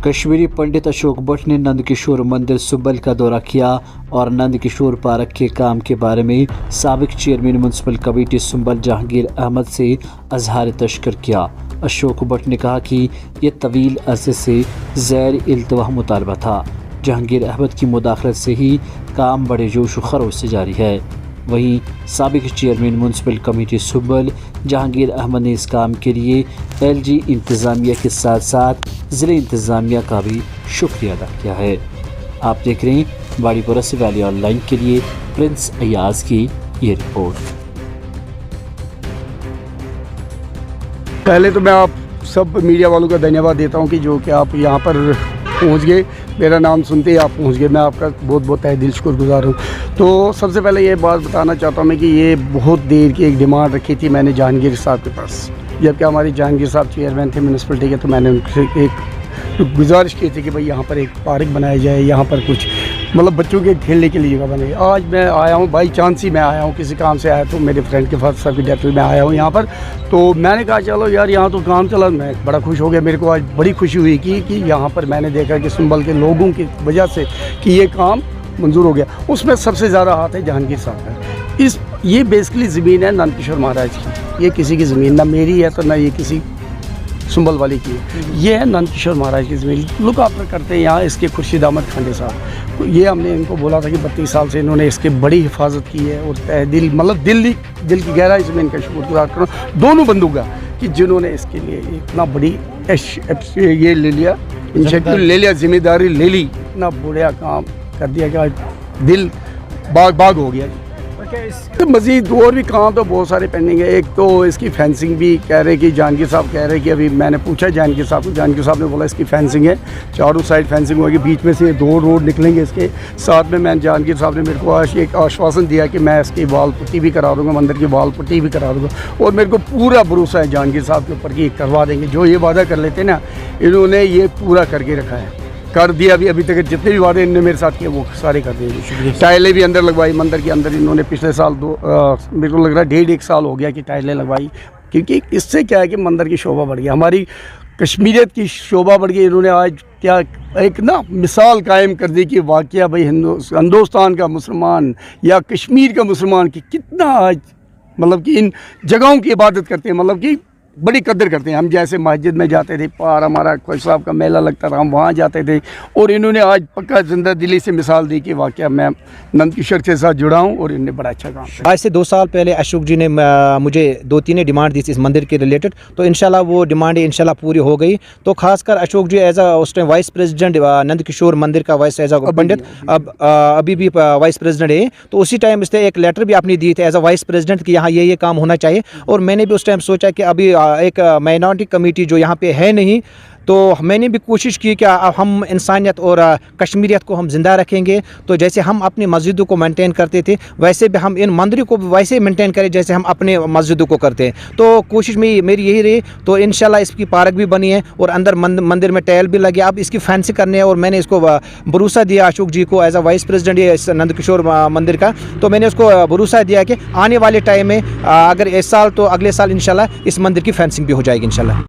कश्मीरी पंडित अशोक भट्ट ने नंदकिशोर मंदिर सुब्बल का दौरा किया और नंदकिशोर पार्क के काम के बारे में साबिक chairman municipal committee Sumbal Jahangir Ahmad से अजहार तशक्कुर किया। अशोक भट्ट ने कहा कि ये तवील अरसे से ज़ैर इल्तवा मुतालबा था। जहांगीर अहमद की मुदाखलत से ही काम बड़े जोश व खरोश से जारी है। वहीं साबिक chairman municipal committee Sumbal Jahangir Ahmad ने इस काम के लिए LG इंतज़ामिया के साथ साथ ज़िले इंतज़ामिया का भी शुक्रिया अदा किया है। आप देख रहे हैं बाड़ीपुरा से वैली ऑनलाइन के लिए प्रिंस अयाज की ये रिपोर्ट। पहले तो मैं आप सब मीडिया वालों का धन्यवाद देता हूं कि जो कि आप यहां पर पहुंच गए, मेरा नाम सुनते ही आप पहुंच गए। मैं आपका बहुत बहुत तहे दिल शुक्रगुजार हूँ। तो सबसे पहले ये बात बताना चाहता हूँ मैं कि ये बहुत देर की एक डिमांड रखी थी मैंने जहांगीर साहब के पास, जबकि हमारे जहांगीर साहब चेयरमैन थे म्यूनसिपलिटी के। तो मैंने उनसे एक गुजारिश की थी कि भाई यहाँ पर एक पार्क बनाया जाए, यहाँ पर कुछ मतलब बच्चों के खेलने के लिए जगह बने। आज मैं आया हूँ, बाई चांस ही मैं आया हूँ, किसी काम से आया तो मेरे फ्रेंड के फादर साहब की डेथ हुई, मैं आया हूँ यहाँ पर। तो मैंने कहा चलो यार यहाँ तो काम चला, मैं बड़ा खुश हो गया। मेरे को आज बड़ी खुशी हुई कि यहाँ पर मैंने देखा कि सुंबल के लोगों की वजह से कि ये काम मंजूर हो गया। उसमें सबसे ज़्यादा हाथ है जहांगीर साहब का। ये बेसिकली ज़मीन है नंदकिशोर महाराज की, ये किसी की ज़मीन ना मेरी है तो ना ये किसी सुंबल वाली की है, ये है नंदकिशोर महाराज की ज़मीन। लुक आफ्टर करते हैं यहाँ इसके खुर्शीद अहमद खांडे साहब। ये हमने इनको बोला था कि 32 साल से इन्होंने इसकी बड़ी हिफाजत की है और तहे दिल मतलब दिल की गहराई से मैं इनका शुक्रगुजार करूँ दोनों बंदों का कि जिन्होंने इसके लिए इतना बड़ी ये ले लिया, इनिशिएटिव ले लिया, जिम्मेदारी ले ली, इतना बढ़िया काम कर दिया कि आज दिल बाग हो गया। मज़ीद और भी काम तो बहुत सारे पेंडिंग है। एक तो इसकी फेंसिंग भी कह रहे कि जहांगीर साहब कह रहे कि अभी मैंने पूछा जहांगीर साहब को, जहांगीर साहब ने बोला इसकी फेंसिंग है, चारों साइड फेंसिंग होगी, बीच में से 2 रोड निकलेंगे इसके साथ में। मैं जहांगीर साहब ने मेरे को आज एक आश्वासन दिया कि मैं इसकी वाल पुट्टी भी करा दूँगा, मंदिर की वाल पुट्टी भी करा दूँगा। और मेरे को पूरा भरोसा है जहांगीर साहब के ऊपर कि करवा देंगे। जो ये वादा कर लेते ना, इन्होंने ये पूरा करके रखा है, कर दिया। अभी तक जितने भी वादे इन्होंने मेरे साथ किए वो सारे कर दिए। टाइलें भी अंदर लगवाई, मंदिर के अंदर इन्होंने पिछले साल मेरे को लग रहा है 1.5 साल हो गया कि टाइलें लगवाई। क्योंकि इससे क्या है कि मंदिर की शोभा बढ़ गया, हमारी कश्मीरियत की शोभा बढ़ गई। इन्होंने आज क्या एक ना मिसाल कायम कर दी कि वाकया भाई हिंदुस्तान का मुसलमान या कश्मीर का मुसलमान की कितना आज मतलब कि इन जगहों की इबादत करते हैं, मतलब कि बड़ी कदर करते हैं। हम जैसे मस्जिद में जाते थे, पार हमारा ख्वाजा साहब का मेला लगता था, हम वहाँ जाते थे। और इन्होंने आज पक्का जिंदा दिली से मिसाल दी कि वाकया मैं नंदकिशोर के साथ जुड़ा हूँ और इन्होंने बड़ा अच्छा काम किया। आज से 2 साल पहले अशोक जी ने मुझे 2-3 डिमांड दी थी इस मंदिर के रिलेटेड, तो इंशाल्लाह वो डिमांड इंशाल्लाह पूरी हो गई। तो खासकर अशोक जी एज उस टाइम वाइस प्रेसिडेंट नंदकिशोर मंदिर का वाइस एज पंडित, अब अभी भी वाइस प्रेसिडेंट है। तो उसी टाइम इसने एक लेटर भी आपने दी थी एज अ वाइस प्रेसिडेंट कि यहाँ ये काम होना चाहिए। और मैंने भी उस टाइम सोचा कि अभी एक माइनॉरिटी कमेटी जो यहाँ पे है नहीं, तो मैंने भी कोशिश की कि हम इंसानियत और कश्मीरियत को हम ज़िंदा रखेंगे। तो जैसे हम अपनी मस्जिदों को मेंटेन करते थे वैसे भी हम इन मंदिरों को भी वैसे मेंटेन करें जैसे हम अपने मस्जिदों को करते हैं। तो कोशिश मेरी यही रही। तो इंशाल्लाह इसकी पार्क भी बनी है और अंदर मंदिर में टाइल भी लगे। अब इसकी फेंसिंग करनी है और मैंने इसको भरोसा दिया अशोक जी को एज अ वाइस प्रेसिडेंट इस नंदकिशोर मंदिर का। तो मैंने उसको भरोसा दिया कि आने वाले टाइम में अगर इस साल तो अगले साल इंशाल्लाह इस मंदिर की फेंसिंग भी हो जाएगी इंशाल्लाह।